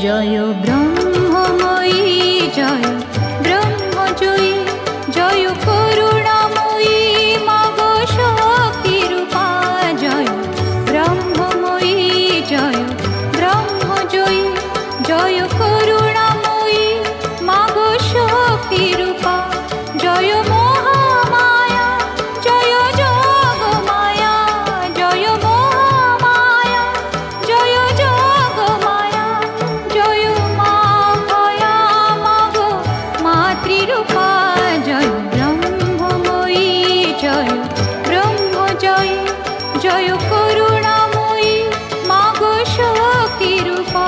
জয় ব্রহ্মময়ী জয় ব্রহ্মজয়ী জয় করুণাময়ী mug শক্তিরূপা জয় ব্রহ্মময়ী জয় ব্রহ্মজয়ী জয় করুণাময়ী mug শক্তিরূপা জয় মহামায়া জয় যোগমায়া জয় মহামায়া জয় যোগমায়া জয় মা ভয়া mug Matrirupa জয় ব্রহ্মময়ী জয় ব্রহ্মজয়ী জয় করুণাময়ী mug শক্তিরূপা।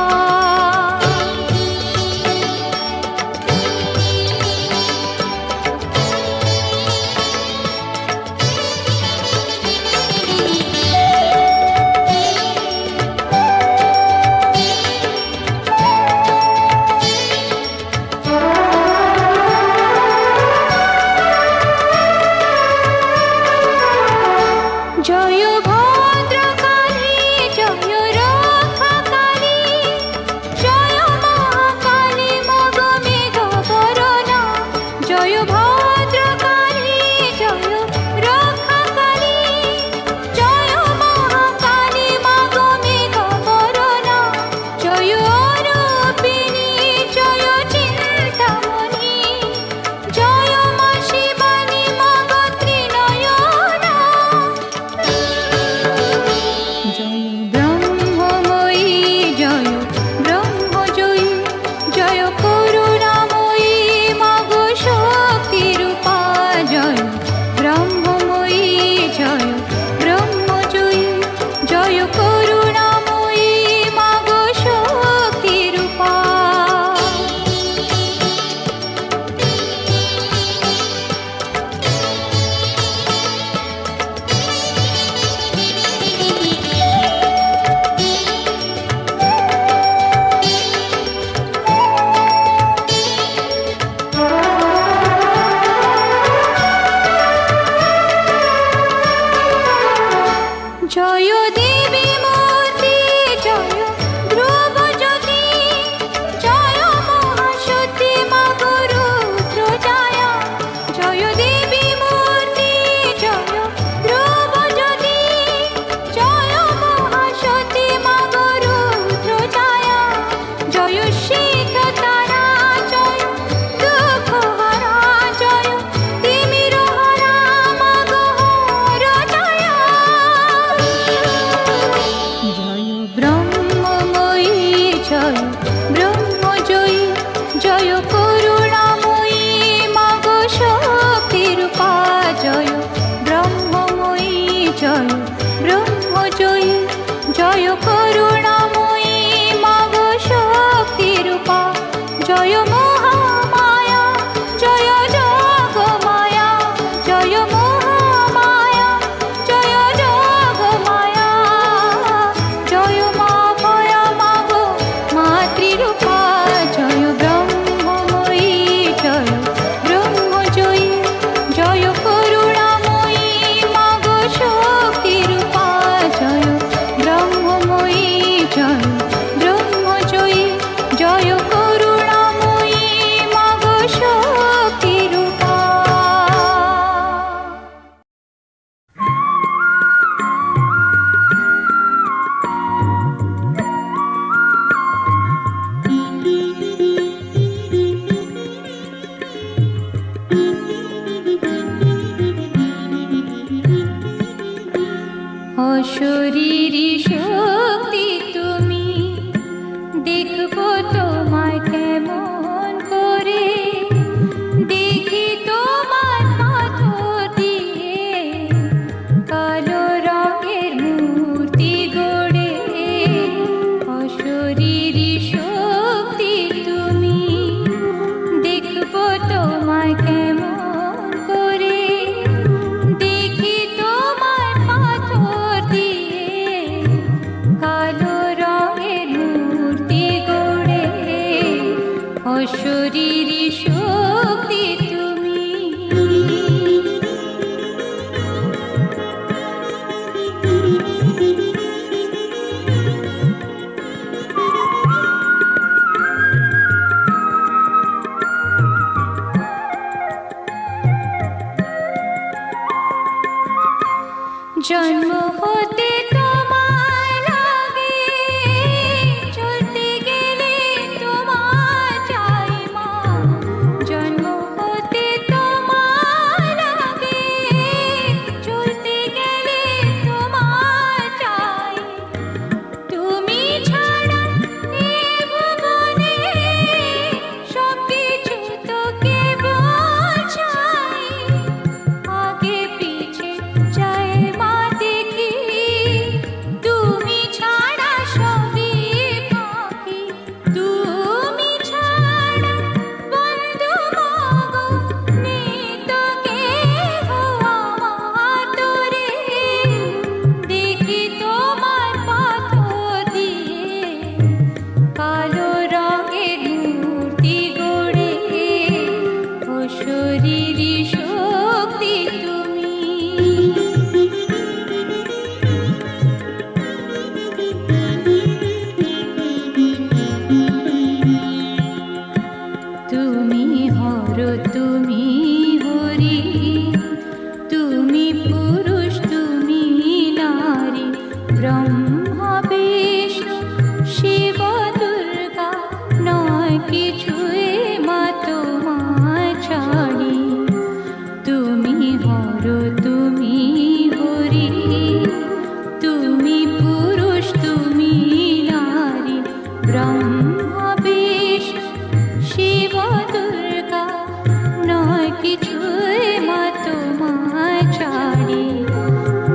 অশরীরী শক্তি তুমি, দেখবো তোমায় কেমন করে, দেখি তোমার পাথর দিয়ে কালো রঙের মূর্তি গড়ে। অশরীরী শক্তি তুমি, দেখবো তোমায় কেমন করে, দেখি তোমার পাথর দিয়ে কালো রঙের মূর্তি গড়ে। অশরীরী শক্তি তুমি। জন্ম হতে তোমার লাগে, চলতে গেলে তোমার চাই মা। জন্ম হতে তোমার লাগে, চলতে গেলে তোমার চাই। তুমি ছাড়া এ ভুবনে সবকিছু তো কেবল ছাই। আগে পিছে যায় মা দেখি, তুমি ছাড়া সবই বাকি। তুমি ছাড়া বন্ধু মাগো, নেই তো কেহ আমার তরে। দেখি তোমার পাথর দিয়ে কালো রঙের মূর্তি গড়ে। অশরীরী শক্তি তুমি। তুমি হর, তুমি হরি, তুমি পুরুষ, তুমি নারী। ব্রহ্মা বিষ্ণু শিব দুর্গা, নয় কিছুই মা তোমায় ছাড়ি। তুমি হর, তুমি হরি, তুমি পুরুষ, তুমি নারী। ব্রহ্মা বিষ্ণু শিব দুর্গা, নয় কিছুই মা তোমায় ছাড়ি।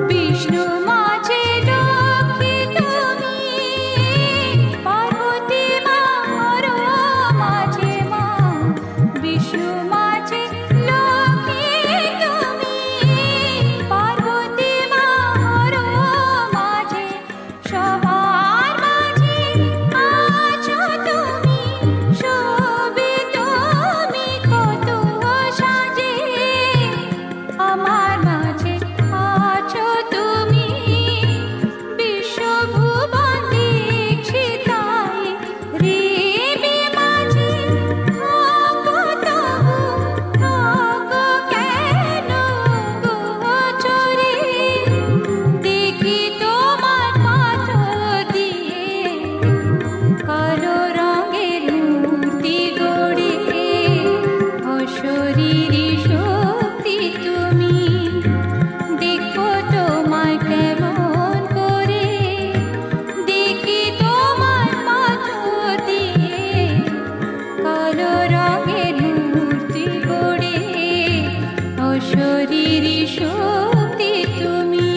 বিষ্ণু মাঝে লক্ষ্মী তুমি, পার্বতী মা হর মাঝে মা। বিষ্ণু মাঝে লক্ষ্মী তুমি, পার্বতী মা হর মাঝে। সবার মাঝে আছো তুমি, সবে তুমি কত সাজে। আমার মাঝে আছো তুমি, বিশ্বভুবন দেখছি তাই। রেবে মাঝে থাকো তবু, থাকো কেন গোচরে। দেখি তোমার পাথর দিয়ে কালো রঙের মূর্তি গড়ে। অশরীরী শক্তি তুমি, দেখো তোমায় কেমন করে, দেখি তোমার পাথর দিয়ে কালো রঙের মূর্তি গড়ে। অশরীরী শক্তি তুমি।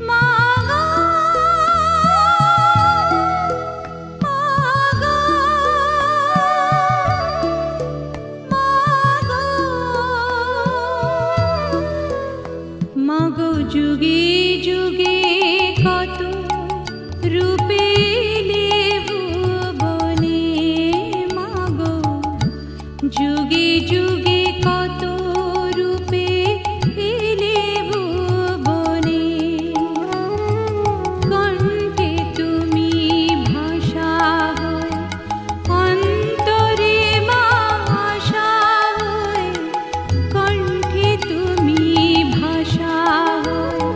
মাগো, মাগো, মাগো। যুগে যুগে কত রূপে এলে ভুবনে। মাগো, যুগে যুগে কত রূপে এলে ভুবনে। কণ্ঠে তুমি ভাষা হয়ে, অন্তরে মা আশা হয়ে। কণ্ঠে তুমি ভাষা হয়ে,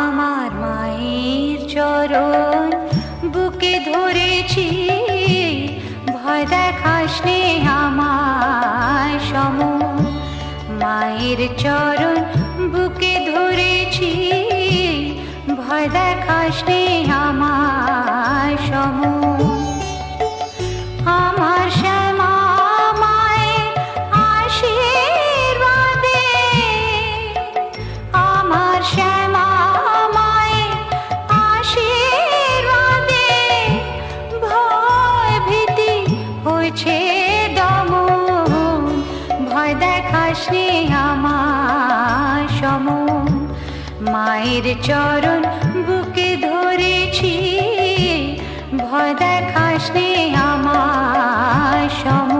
আমার মায়ের চরণ বুকে ধরেছি, ভয় দেখাস নে আমার সম। মায়ের চরণ বুকে ধরেছি, ভয় দেখাস নে আমার সম। আমার শ্যামা মায়ের আশীর্বাদে, আমার শ্যামা মায়ের আশীর্বাদে ভয় ভীতি হয়েছে দমন। ভয় দেখাস নে আমার সম। মায়ের চরণ বুকে ধরেছি, ভয় দেখাস নে আমার সম।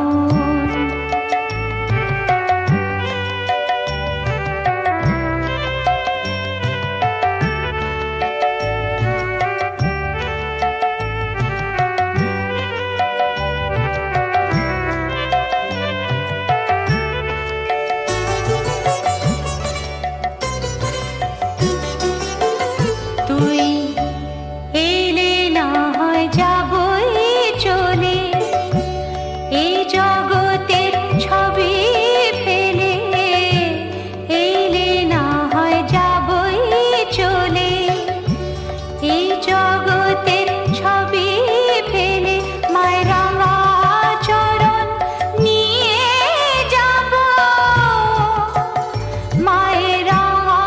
তুই এলে না হয় যাবই চলে, এই জগতের ছবি ফেলে। এলে না হয় যাবই চলে, এই জগতের ছবি ফেলে। মায়ের রাঙা চরণ নিয়ে যাব, মায়ের রাঙা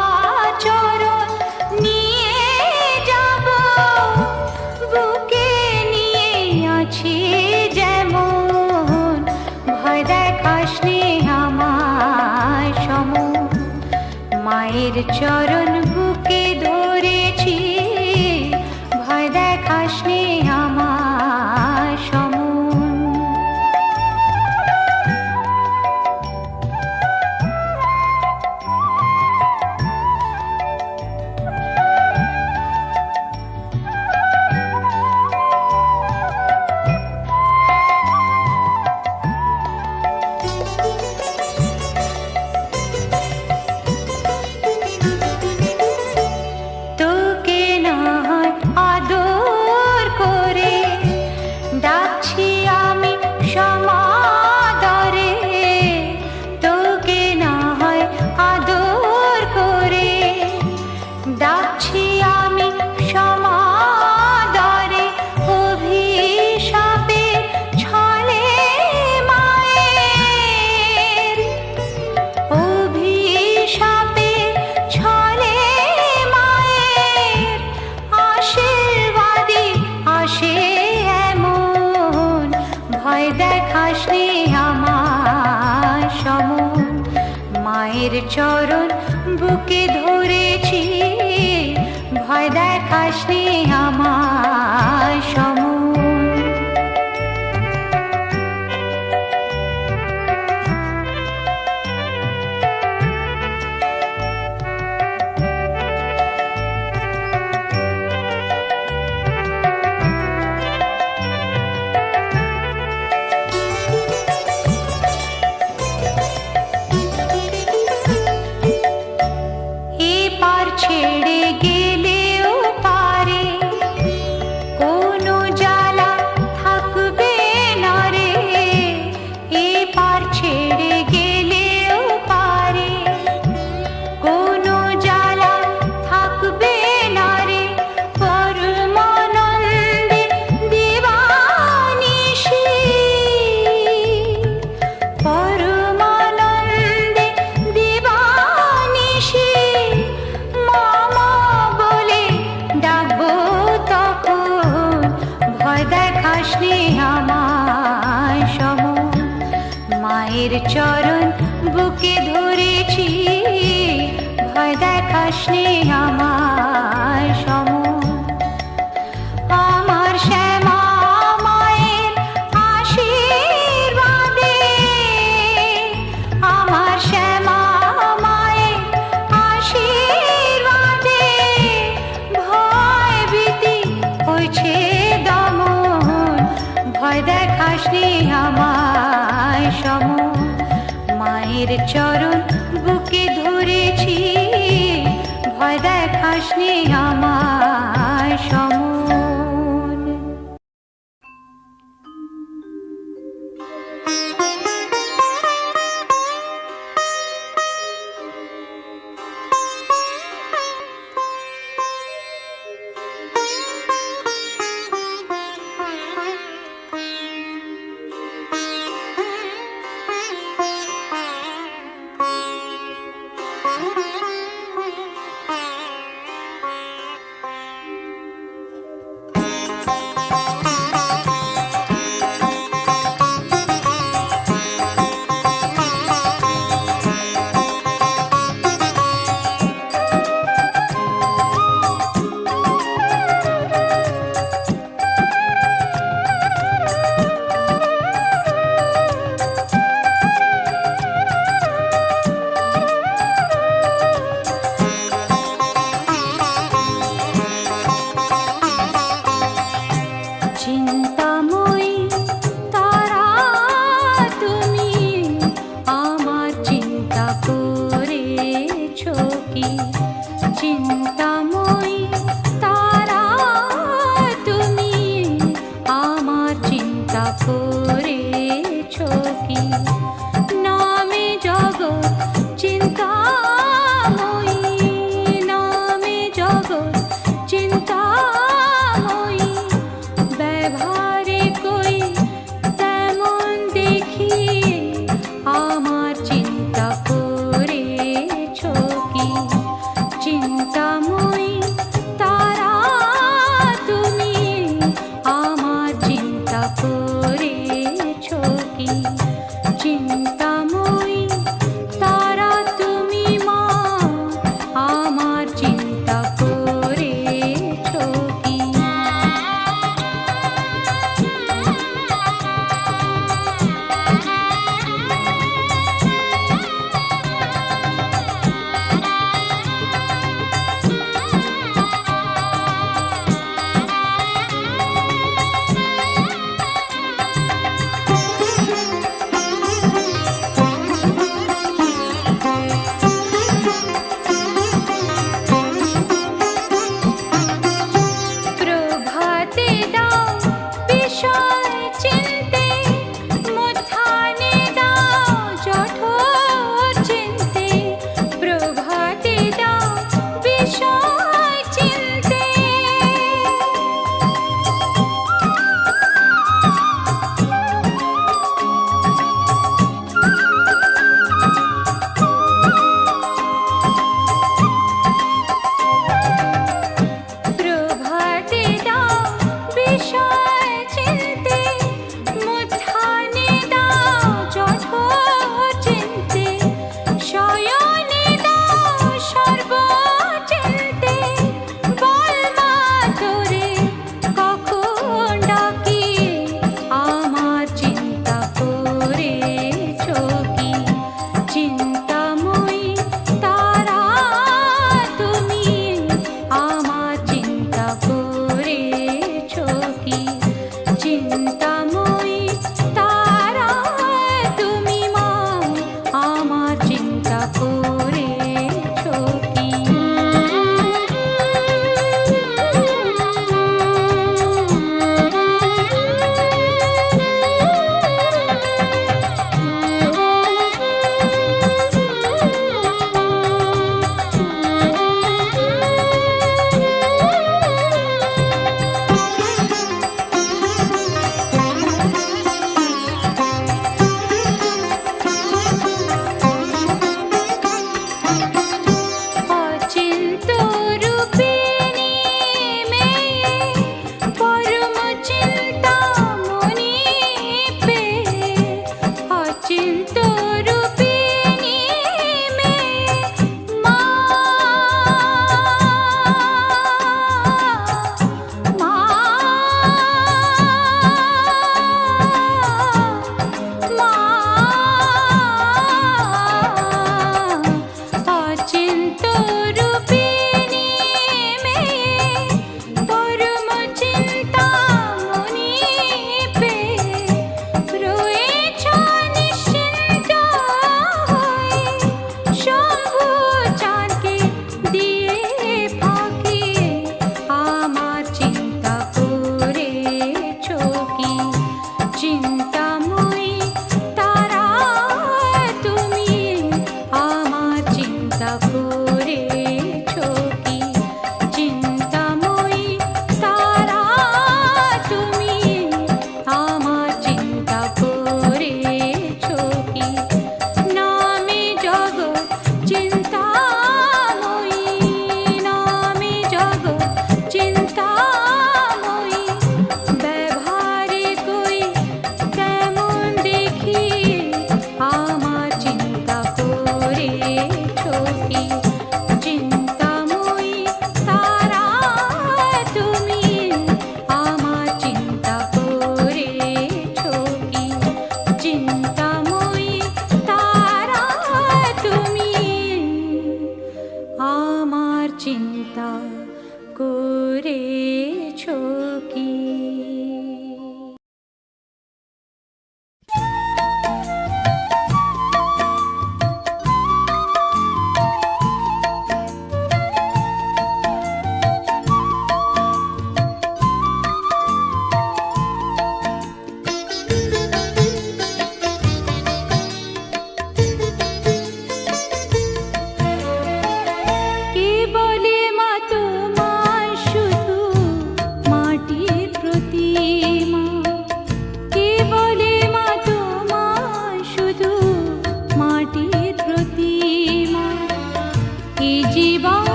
চরণ নিয়ে যাব। বুকে নিয়ে আছি যেমন, ভয় দেখাস নে আমার সম। মায়ের চরণ বুকে ধরেছি, ভয় দেখাস নে আমার সম। তোকে না হয় আদর করে ডাকছি আমি সমাদরে। তোকে না হয় আদর করে ডাকছি আমি সমাদরে। অভিশাপে ছলে মায়ের, অভিশাপে ছলে মায়ের আশীর্বাদী আসে এমন। ভয় দেখাস নে আমার সম। মায়ের চরণ বুকে ধরেছি, ভয় দেখাস নে আমার সম। এপার ছেড়ে গেলেও পারে কোনো জ্বালা থাকবে না রে। এপার ছেড়ে গেলেও পারে কোনো জ্বালা থাকবে না রে। পরমানন্দে দিবানিশি, পরমানন্দে দিবানিশি মামা বলে ডাকবো তখন। ভয় দেখাস নে আমার সম। মায়ের চরণ বুকে ধরেছি, ভয় দেখাস নে আমার সম। আমার শ্যামা মায়ের আশীর্বাদে, আমার শ্যামা মায়ের আশীর্বাদে ভয় ভীতি হয়েছে দমন। ভয় দেখাস নে আমার সম। মায়ের চরণ বুকে ধরেছি, ভয় দেখাস নে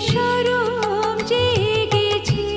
সরম জেগেছে।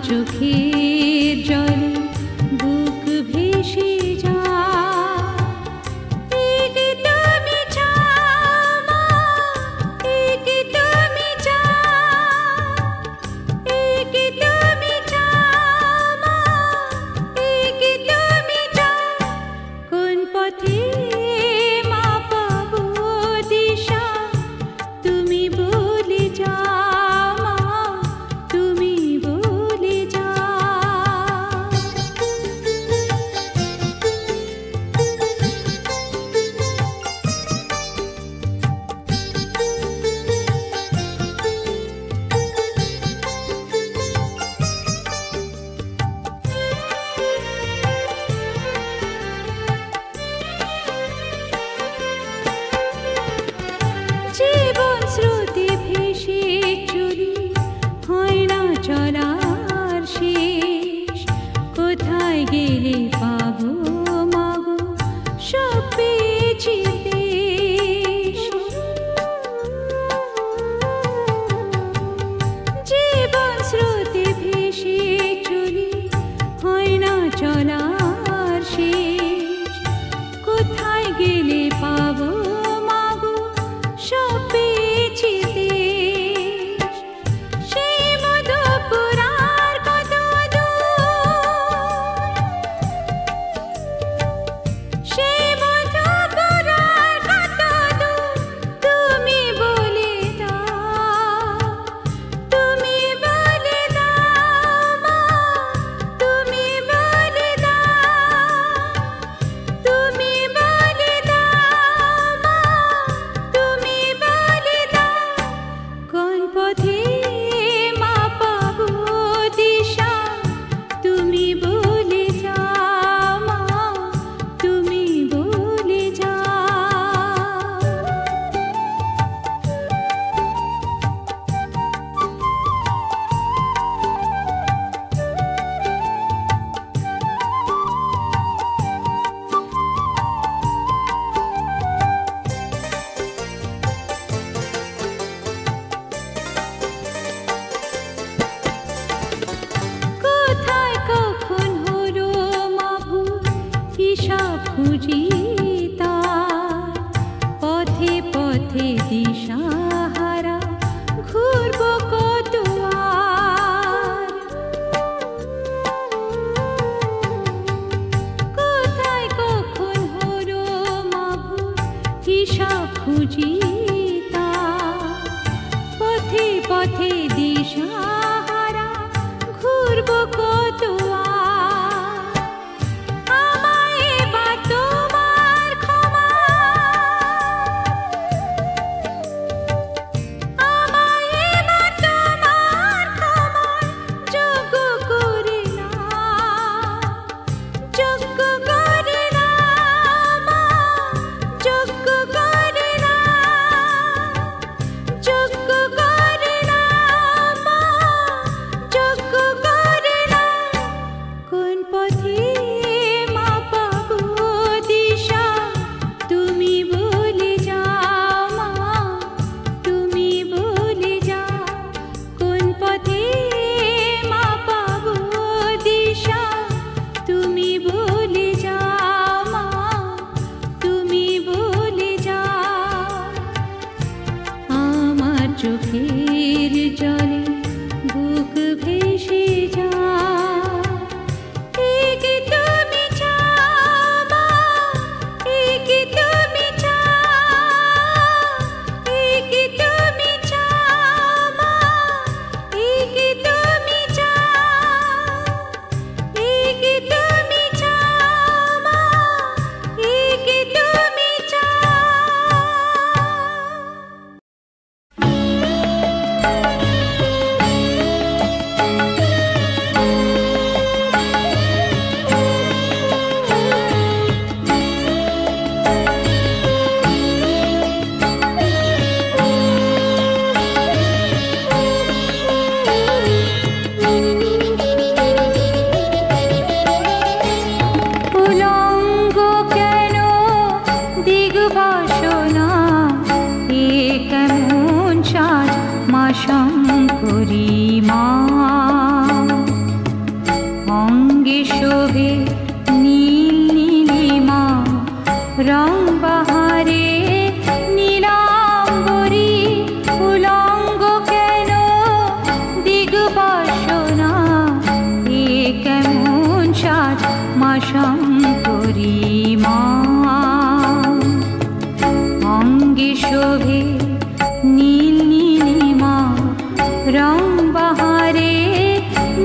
চোখের জলে বুক ভেসে খুঁজি তার, পথে পথে দিশাহারা ঘুরব কত আর। কোথায় কখন হলো মাভুর হিসাব খুঁজি তার, পথে পথে দিশাহারা ঘুরব কত আর। আমায় এবার তোমার ক্ষমা, আমায় এবার তোমার ক্ষমার যোগ্য করে নাও, যোগ্য করে নাও মা, যোগ্য করে নাও, যোগ্য করে নাও মা, যোগ্য করে নাও। কোন পথে মা পাবো দিশা তুমি বলে যাও মা, তুমি বলে যাও। কোন পথে মা পাবো দিশা তুমি বলে যাও মা, তুমি বলে যাও। আমার চোখের জলে বুক ভেসে যায়, একে তুমি চাও মা, একে তুমি চাও, একে তুমি চাও মা, একে তুমি চাও, একে তুমি চাও মা, একে তুমি চাও। উলঙ্গ কেন দিগবাসনা, এ কেমন সাজ মা শঙ্করী মা। অঙ্গে শোভে নীল নীলিমা, রং বাহারে নীলাম্বরী। উলঙ্গ কেন দিগবাসনা, এ কেমন সাজ মা শঙ্করী মা। অঙ্গে শোভে নীল নীলিমা, রং বাহারে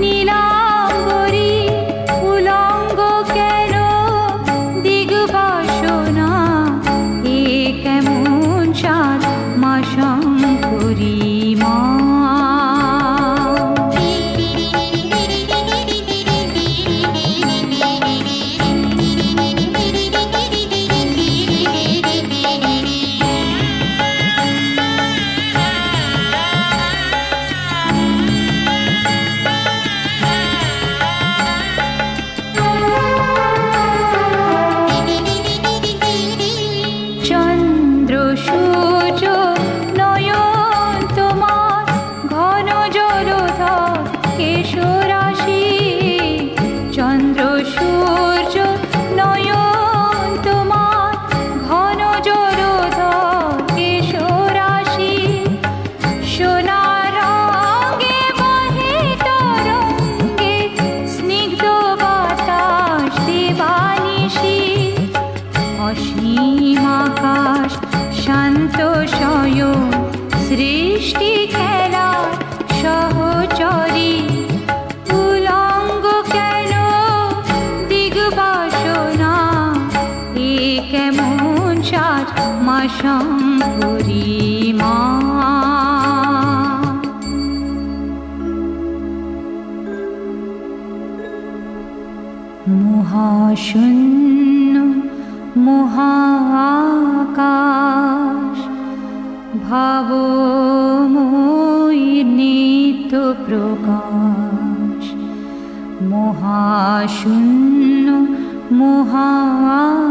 নীলাম্বরী। উলঙ্গ কেন দিগবাসনা, এ কেমন সাজ মা শঙ্করী মা। চন্দ্র সূর্য নয়ন তোমার, ঘন জলধর কেশরাশি। চন্দ্র সূর্য নয়ন তোমার, ঘন জলধর কেশরাশি। সোনার রঙে বহে তরঙ্গে, স্নিগ্ধ বাতাস দিবানিশি। অসীম আকাশ শান্ত শয়ন, সৃষ্টি খেলার সহচরী। উলঙ্গ কেন দিগবাসনা, এ কেমন সাজ মা শঙ্করী মা। মহাশূন্য মহাকাশ, ভাবময়ীর নিত্য প্রকাশ। মহাশূন্য মহাকাশ,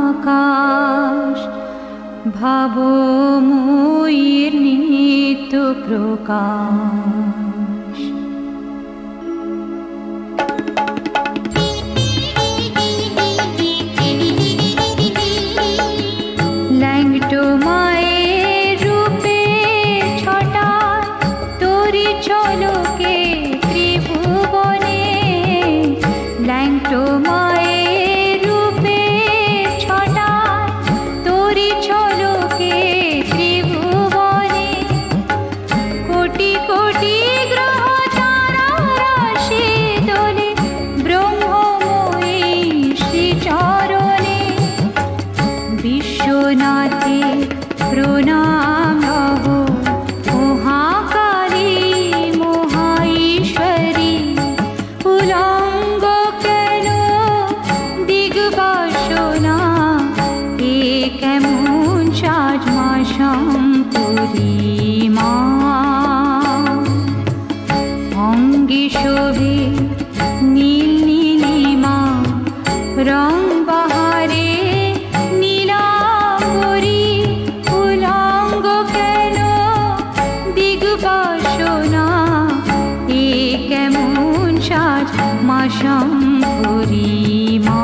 ভাবময়ীর নিত্য প্রকাশ। শঙ্করী মা। অঙ্গে শোভে নীল নীলিমা, রং বাহারে নীলাম্বরী। উলঙ্গ কেন দিগবাসনা, এ কেমন সাজ মা শঙ্করী মা।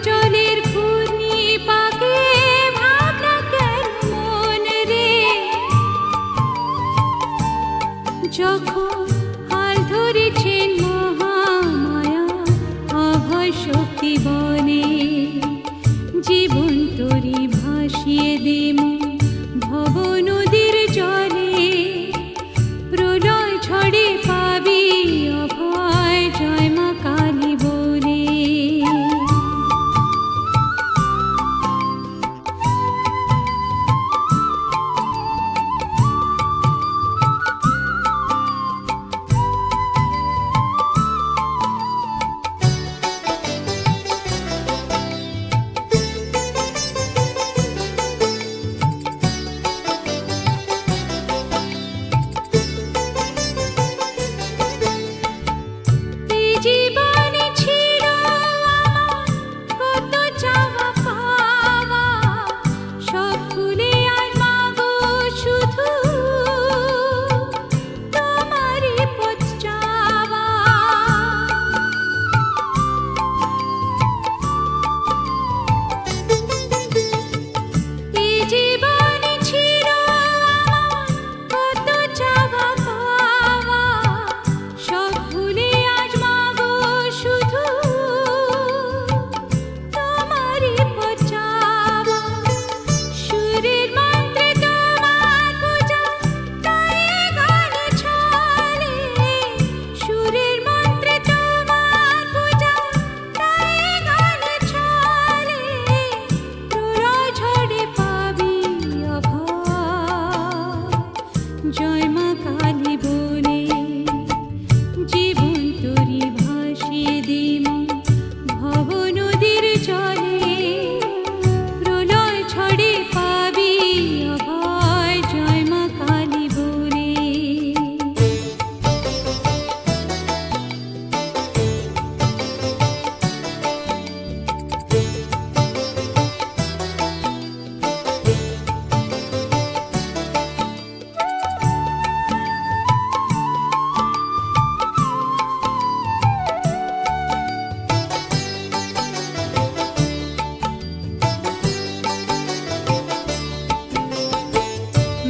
জলের ঘূর্ণি যখন হাল ধরেছেন মহামায়া অভয় শক্তি বলে, জীবন তরি ভাসিয়ে দেব ভব নদীর জলে, প্রলয় ঝড়ে পাবি অভয় জয় মা কালী বলে। জীবনে ছিল আমার কত চাওয়া পাওয়া, সব ভুলে আজ মাগো শুধু তোমারই পথ চাওয়া। এই জীবনে ছিল আমার কত চাওয়া পাওয়া, সব ভুলে আজ মাগো শুধু তোমারই পথ চাওয়া। সুরের মন্ত্রে তোমার পূজা তাই গানে ছলে, সুরের মন্ত্রে তোমার পূজা তাই গানে ছলে, প্রলয় ঝড়ে পাবি অভয় জয় মা কালী বলে। জীবন তরি ভাসিয়ে দেব ভব নদীর জলে, প্রলয় ঝড়ে পাবি অভয় জয় মা কালী বলে।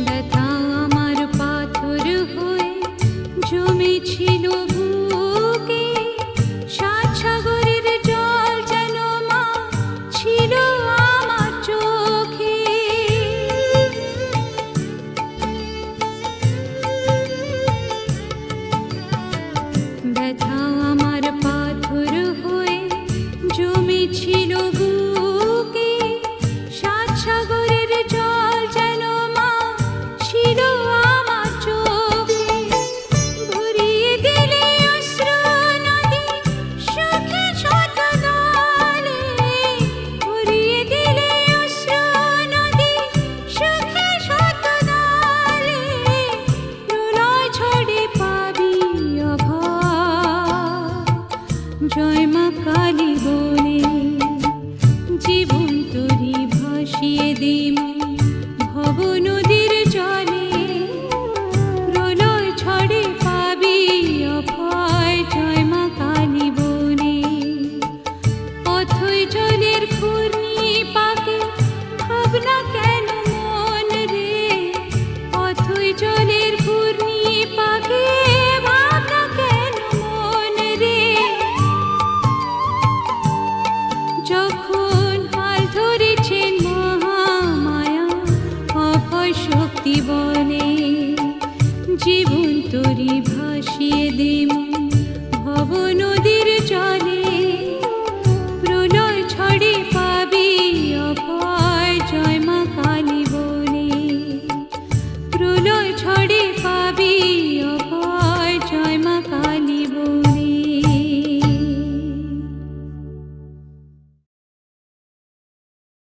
ব্যথা আমার পাথর হয়ে জমেছিল বুকে, সাত সাগরের জল যেন মা ছিল আমার চোখে। ব্যথা আমার পাথর হয়ে জমেছিল বুকে, সাত সাগরের জল যেন মা ছিল আমার চোখে। ভরিয়ে দিলে অশ্রু নদী সুখে শত দলে, ভরিয়ে দিলে অশ্রু নদী সুখে শত দলে, প্রলয় ঝড়ে পাবি অভয় জয় মা কালী বলে। জীবন তরি ভাসিয়ে দেব ভব নদীর জলে, প্রলয় ঝড়ে পাবি অভয় জয় মা কালী বলে। অথই জলের ঘূর্ণি পাকে ভাবনা কেন মন রে, অথই জলের ঘূর্ণি পাকে ভাবনা কেন মন রে। যখন হাল ধরেছেন মহামায়া অভয় শক্তি বলে, জীবন তরি ভাসিয়ে দেব